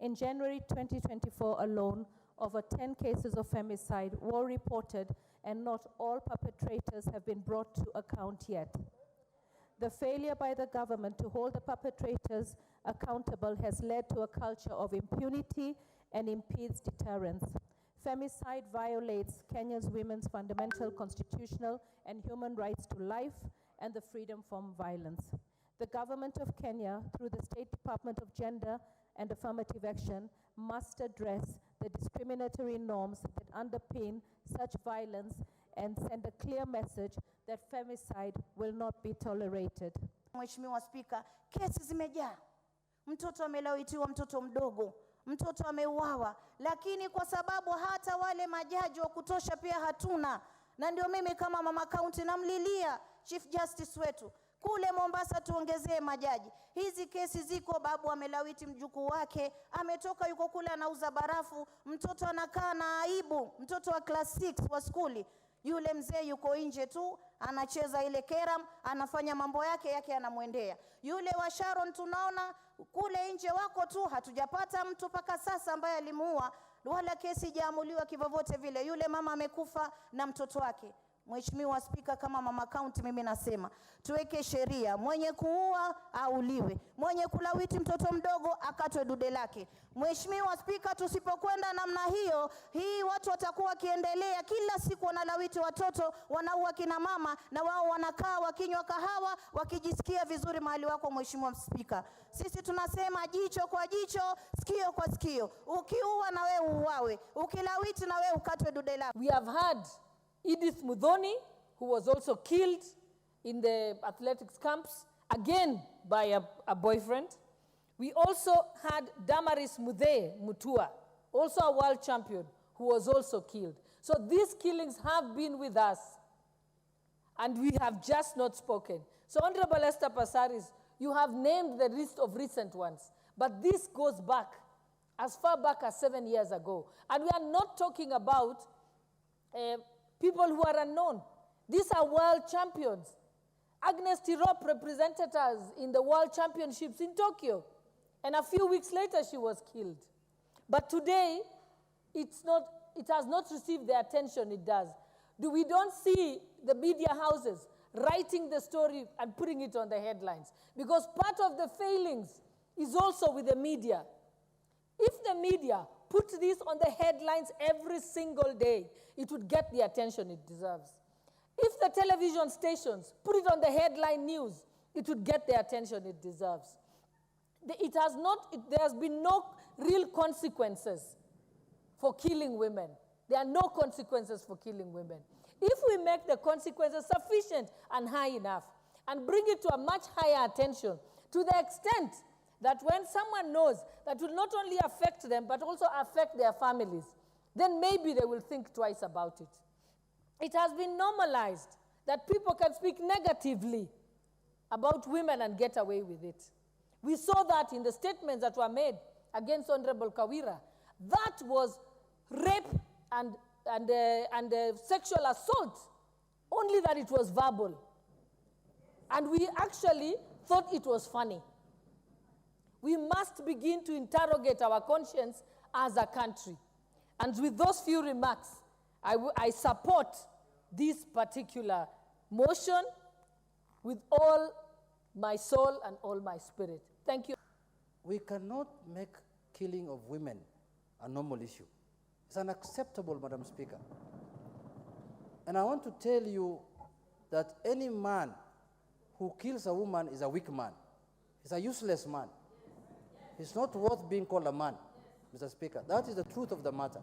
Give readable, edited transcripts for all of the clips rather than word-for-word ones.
In January 2024 alone, over 10 cases of femicide were reported, and not all perpetrators have been brought to account yet. The failure by the government to hold the perpetrators accountable has led to a culture of impunity and impedes deterrence. Femicide violates Kenya's women's fundamental constitutional and human rights to life and the freedom from violence. The government of Kenya, through the State Department of Gender and Affirmative Action, must address the discriminatory norms that underpin such violence and send a clear message that femicide will not be tolerated. Mheshimiwa Spika, kesi zimejaa. Mtoto amelawitiwa, mtoto mdogo, mtoto ameuawa, lakini kwa sababu hata wale majaji wa kutosha pia hatuna, na ndio mimi kama mama county namlilia Chief Justice wetu kule Mombasa, tuongezee majaji. Hizi kesi ziko, babu amelawiti mjukuu wake, ametoka yuko kule anauza barafu, mtoto anakaa na aibu, mtoto wa class 6 wa skuli. Yule mzee yuko nje tu, anacheza ile keram, anafanya mambo yake anamwendea. Yule wa Sharon tunaona kule nje wako tu, hatujapata mtu paka sasa ambaye alimuua, wala kesi jaamuliwa kivovote vile. Yule mama amekufa na mtoto wake. Mheshimiwa Spika, kama mama county mimi nasema tuweke sheria, mwenye kuua auliwe, mwenye kulawiti mtoto mdogo akatwe dude lake. Mheshimiwa Spika, tusipokwenda namna hiyo, hii watu watakuwa kiendelea kila siku wanalawiti watoto, wanaua kina mama, na wao wanakaa wakinywa kahawa wakijisikia vizuri mahali wako. Mheshimiwa Spika, sisi tunasema jicho kwa jicho, sikio kwa sikio. Ukiua na wewe uwawe, ukilawiti na wewe ukatwe dude lako. We have had Edith Muthoni, who was also killed in the athletics camps, again by a boyfriend. We also had Damaris Mutua, also a world champion, who was also killed. So these killings have been with us, and we have just not spoken. So Honorable Esther Passaris, you have named the list of recent ones, but this goes back as far back as 7 years ago. And we are not talking about people who are unknown. These are world champions. Agnes Tirop represented us in the world championships in Tokyo, and a few weeks later she was killed. But today, it has not received the attention it does. We don't see the media houses writing the story and putting it on the headlines, because part of the failings is also with the media. If the media put this on the headlines every single day, it would get the attention it deserves. If the television stations put it on the headline news, it would get the attention it deserves. There has been no real consequences for killing women. There are no consequences for killing women. If we make the consequences sufficient and high enough, and bring it to a much higher attention, to the extent that when someone knows that will not only affect them, but also affect their families, then maybe they will think twice about it. It has been normalized that people can speak negatively about women and get away with it. We saw that in the statements that were made against Honorable Kawira. That was rape and sexual assault, only that it was verbal. And we actually thought it was funny. We must begin to interrogate our conscience as a country. And with those few remarks, I support this particular motion with all my soul and all my spirit. Thank you. We cannot make killing of women a normal issue. It's unacceptable, Madam Speaker. And I want to tell you that any man who kills a woman is a weak man. He's a useless man. He's not worth being called a man, Mr. Speaker. That is the truth of the matter.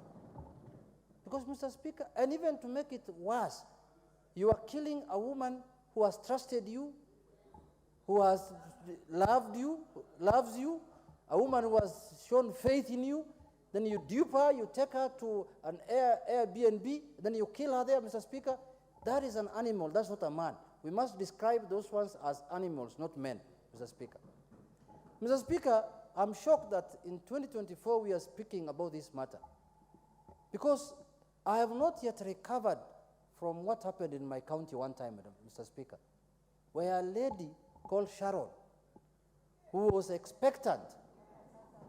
Because, Mr. Speaker, and even to make it worse, you are killing a woman who has trusted you, who has loved you, loves you, a woman who has shown faith in you. Then you dupe her, you take her to an Airbnb, then you kill her there, Mr. Speaker. That is an animal, that's not a man. We must describe those ones as animals, not men, Mr. Speaker. Mr. Speaker, I'm shocked that in 2024 we are speaking about this matter, because I have not yet recovered from what happened in my county one time, Mr. Speaker, where a lady called Sharon, who was expectant,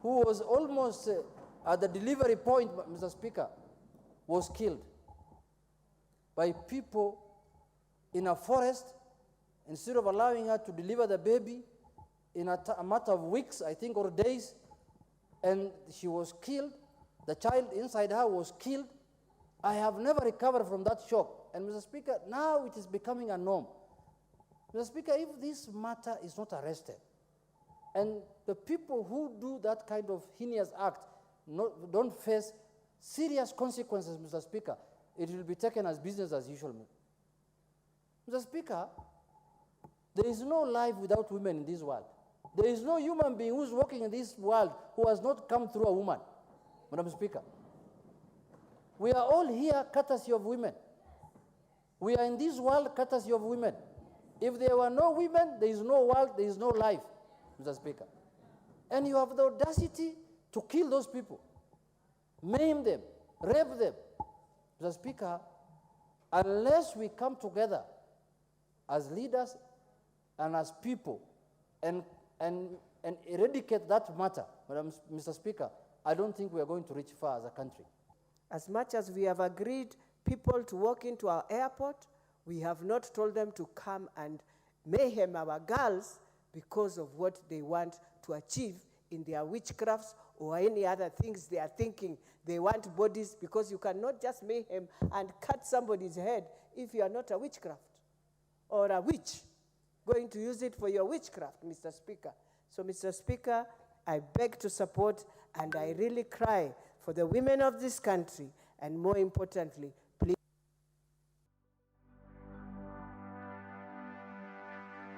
who was almost at the delivery point, Mr. Speaker, was killed by people in a forest. Instead of allowing her to deliver the baby in a matter of weeks, I think, or days, and she was killed. The child inside her was killed. I have never recovered from that shock. And Mr. Speaker, now it is becoming a norm. Mr. Speaker, if this matter is not arrested, and the people who do that kind of heinous act don't face serious consequences, Mr. Speaker, it will be taken as business as usual. Mr. Speaker, there is no life without women in this world. There is no human being who's walking in this world who has not come through a woman, Madam Speaker. We are all here courtesy of women. We are in this world courtesy of women. If there were no women, there is no world, there is no life, Mr. Speaker. And you have the audacity to kill those people, maim them, rape them. Mr. Speaker, unless we come together as leaders and as people and eradicate that matter, Mr. Speaker, I don't think we are going to reach far as a country. As much as we have agreed people to walk into our airport, we have not told them to come and mayhem our girls because of what they want to achieve in their witchcrafts or any other things they are thinking. They want bodies, because you cannot just mayhem and cut somebody's head if you are not a witchcraft or a witch going to use it for your witchcraft, Mr. Speaker. So, Mr. Speaker, I beg to support, and I really cry for the women of this country, and more importantly,